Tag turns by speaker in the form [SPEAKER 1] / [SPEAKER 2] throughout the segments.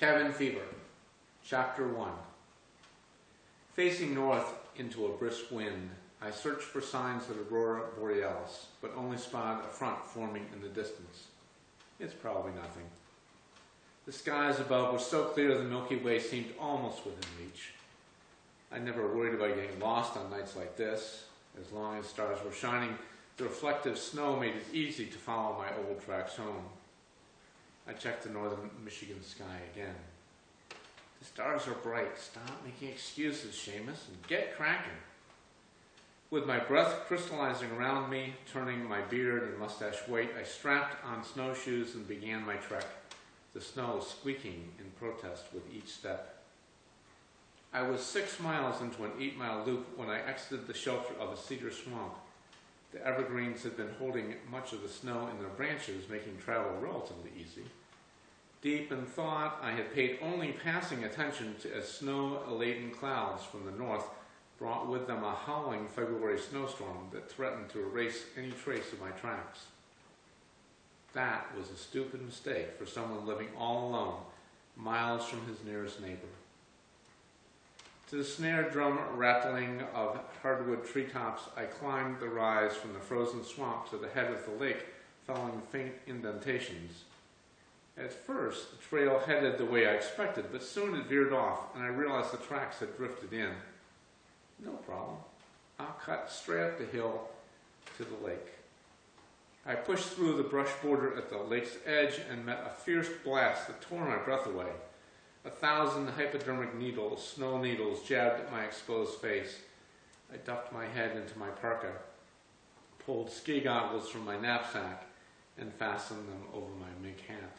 [SPEAKER 1] Cabin Fever, Chapter 1. Facing north into a brisk wind, I searched for signs of Aurora Borealis, but only spotted a front forming in the distance. It's probably nothing. The skies above were so clear the Milky Way seemed almost within reach. I never worried about getting lost on nights like this. As long as stars were shining, the reflective snow made it easy to follow my old tracks home. I checked the northern Michigan sky again. The stars are bright. Stop making excuses, Seamus, and get cracking. With my breath crystallizing around me, turning my beard and mustache white, I strapped on snowshoes and began my trek, the snow squeaking in protest with each step. I was 6 miles into an 8-mile loop when I exited the shelter of a cedar swamp. The evergreens had been holding much of the snow in their branches, making travel relatively easy. Deep in thought, I had paid only passing attention to as snow-laden clouds from the north brought with them a howling February snowstorm that threatened to erase any trace of my tracks. That was a stupid mistake for someone living all alone, miles from his nearest neighbor. To the snare drum rattling of hardwood treetops, I climbed the rise from the frozen swamp to the head of the lake, following faint indentations. At first, the trail headed the way I expected, but soon it veered off, and I realized the tracks had drifted in. No problem. I'll cut straight up the hill to the lake. I pushed through the brush border at the lake's edge and met a fierce blast that tore my breath away. 1,000 hypodermic needles, snow needles, jabbed at my exposed face. I ducked my head into my parka, pulled ski goggles from my knapsack, and fastened them over my mink hat.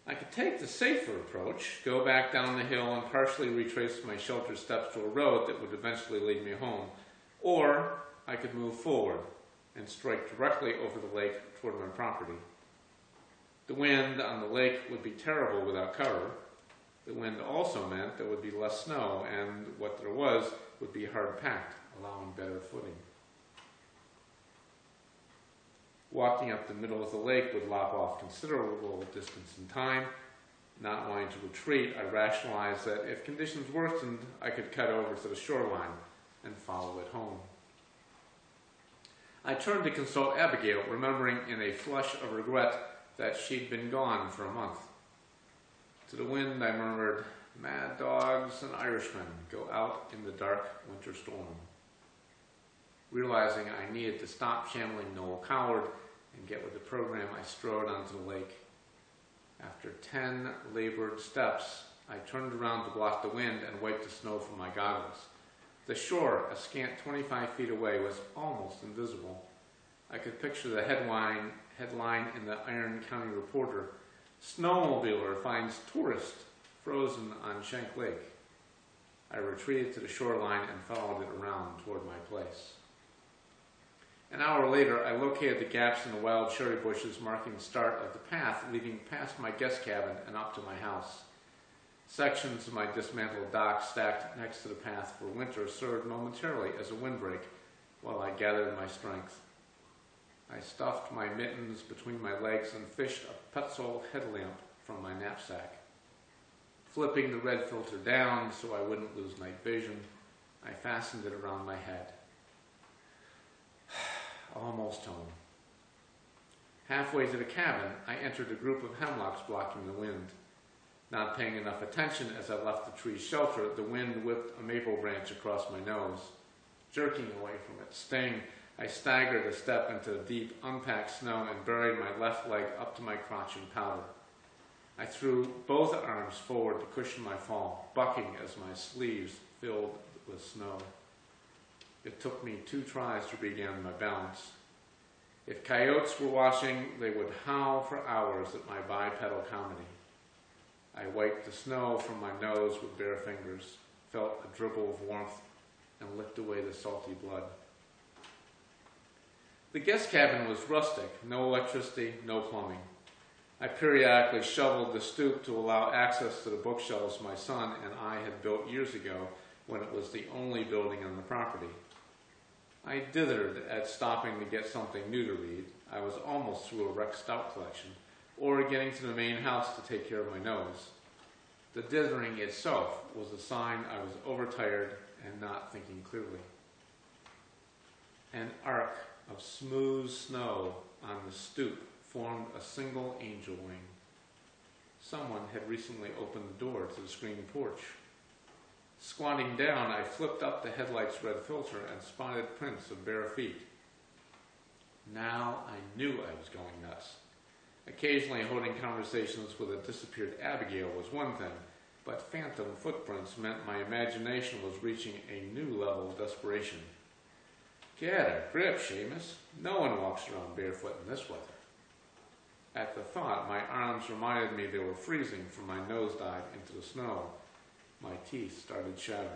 [SPEAKER 1] I could take the safer approach, go back down the hill and partially retrace my shelter steps to a road that would eventually lead me home, or I could move forward and strike directly over the lake toward my property. The wind on the lake would be terrible without cover. The wind also meant there would be less snow, and what there was would be hard-packed, allowing better footing. Walking up the middle of the lake would lop off considerable distance in time. Not wanting to retreat, I rationalized that if conditions worsened, I could cut over to the shoreline and follow it home. I turned to consult Abigail, remembering in a flush of regret that she'd been gone for a month. To the wind I murmured, "Mad dogs and Irishmen go out in the dark winter storm." Realizing I needed to stop channeling Noel Coward and get with the program, I strode onto the lake. After 10 labored steps, I turned around to block the wind and wiped the snow from my goggles. The shore, a scant 25 feet away, was almost invisible. I could picture the headline in the Iron County Reporter: "Snowmobiler finds tourist frozen on Shank Lake." I retreated to the shoreline and followed it around toward my place. An hour later, I located the gaps in the wild cherry bushes marking the start of the path leading past my guest cabin and up to my house. Sections of my dismantled dock stacked next to the path for winter served momentarily as a windbreak while I gathered my strength. I stuffed my mittens between my legs and fished a Petzl headlamp from my knapsack. Flipping the red filter down so I wouldn't lose night vision, I fastened it around my head. Almost home. Halfway to the cabin, I entered a group of hemlocks blocking the wind. Not paying enough attention as I left the tree's shelter, the wind whipped a maple branch across my nose. Jerking away from its sting, I staggered a step into the deep, unpacked snow and buried my left leg up to my crotch in powder. I threw both arms forward to cushion my fall, bucking as my sleeves filled with snow. It took me 2 tries to regain my balance. If coyotes were watching, they would howl for hours at my bipedal comedy. I wiped the snow from my nose with bare fingers, felt a dribble of warmth, and licked away the salty blood. The guest cabin was rustic, no electricity, no plumbing. I periodically shoveled the stoop to allow access to the bookshelves my son and I had built years ago when it was the only building on the property. I dithered at stopping to get something new to read. I was almost through a Rex Stout collection, or getting to the main house to take care of my nose. The dithering itself was a sign I was overtired and not thinking clearly. An arc of smooth snow on the stoop formed a single angel wing. Someone had recently opened the door to the screened porch. Squatting down, I flipped up the headlight's red filter and spotted prints of bare feet. Now I knew I was going nuts. Occasionally holding conversations with a disappeared Abigail was one thing, but phantom footprints meant my imagination was reaching a new level of desperation. Get a grip, Seamus. No one walks around barefoot in this weather. At the thought, my arms reminded me they were freezing from my nosedive into the snow. My teeth started chattering.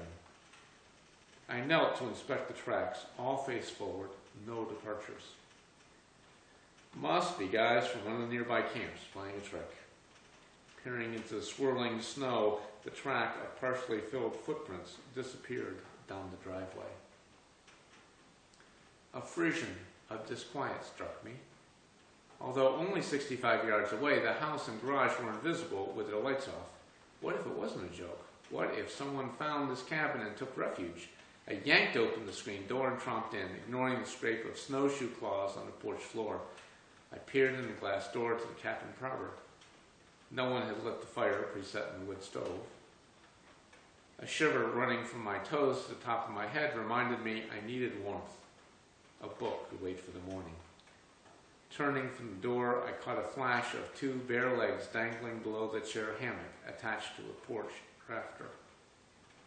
[SPEAKER 1] I knelt to inspect the tracks, all face forward, no departures. Must be guys from one of the nearby camps playing a trick. Peering into the swirling snow, the track of partially filled footprints disappeared down the driveway. A frisson of disquiet struck me. Although only 65 yards away, the house and garage were invisible with their lights off. What if it wasn't a joke? What if someone found this cabin and took refuge? I yanked open the screen door and tromped in, ignoring the scrape of snowshoe claws on the porch floor. I peered in the glass door to the cabin proper. No one had lit the fire preset in the wood stove. A shiver running from my toes to the top of my head reminded me I needed warmth. A book could wait for the morning. Turning from the door, I caught a flash of two bare legs dangling below the chair hammock attached to a porch rafter.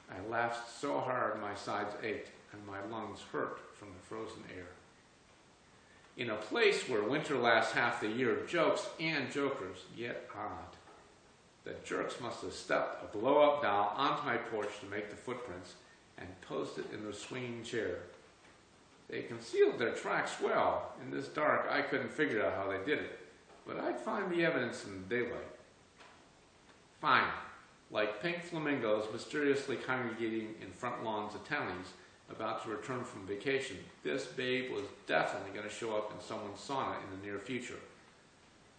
[SPEAKER 1] I laughed so hard my sides ached and my lungs hurt from the frozen air. In a place where winter lasts half the year, jokes and jokers yet are not. The jerks must have stepped a blow-up doll onto my porch to make the footprints and posed it in the swinging chair. They concealed their tracks well. In this dark, I couldn't figure out how they did it, but I'd find the evidence in the daylight. Fine. Like pink flamingos mysteriously congregating in front lawns of townies about to return from vacation, this babe was definitely going to show up in someone's sauna in the near future.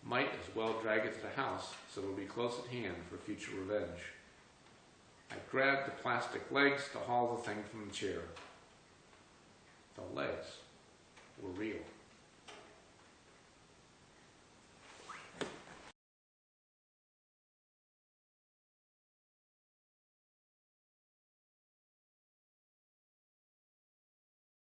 [SPEAKER 1] Might as well drag it to the house so it'll be close at hand for future revenge. I grabbed the plastic legs to haul the thing from the chair. The legs were real.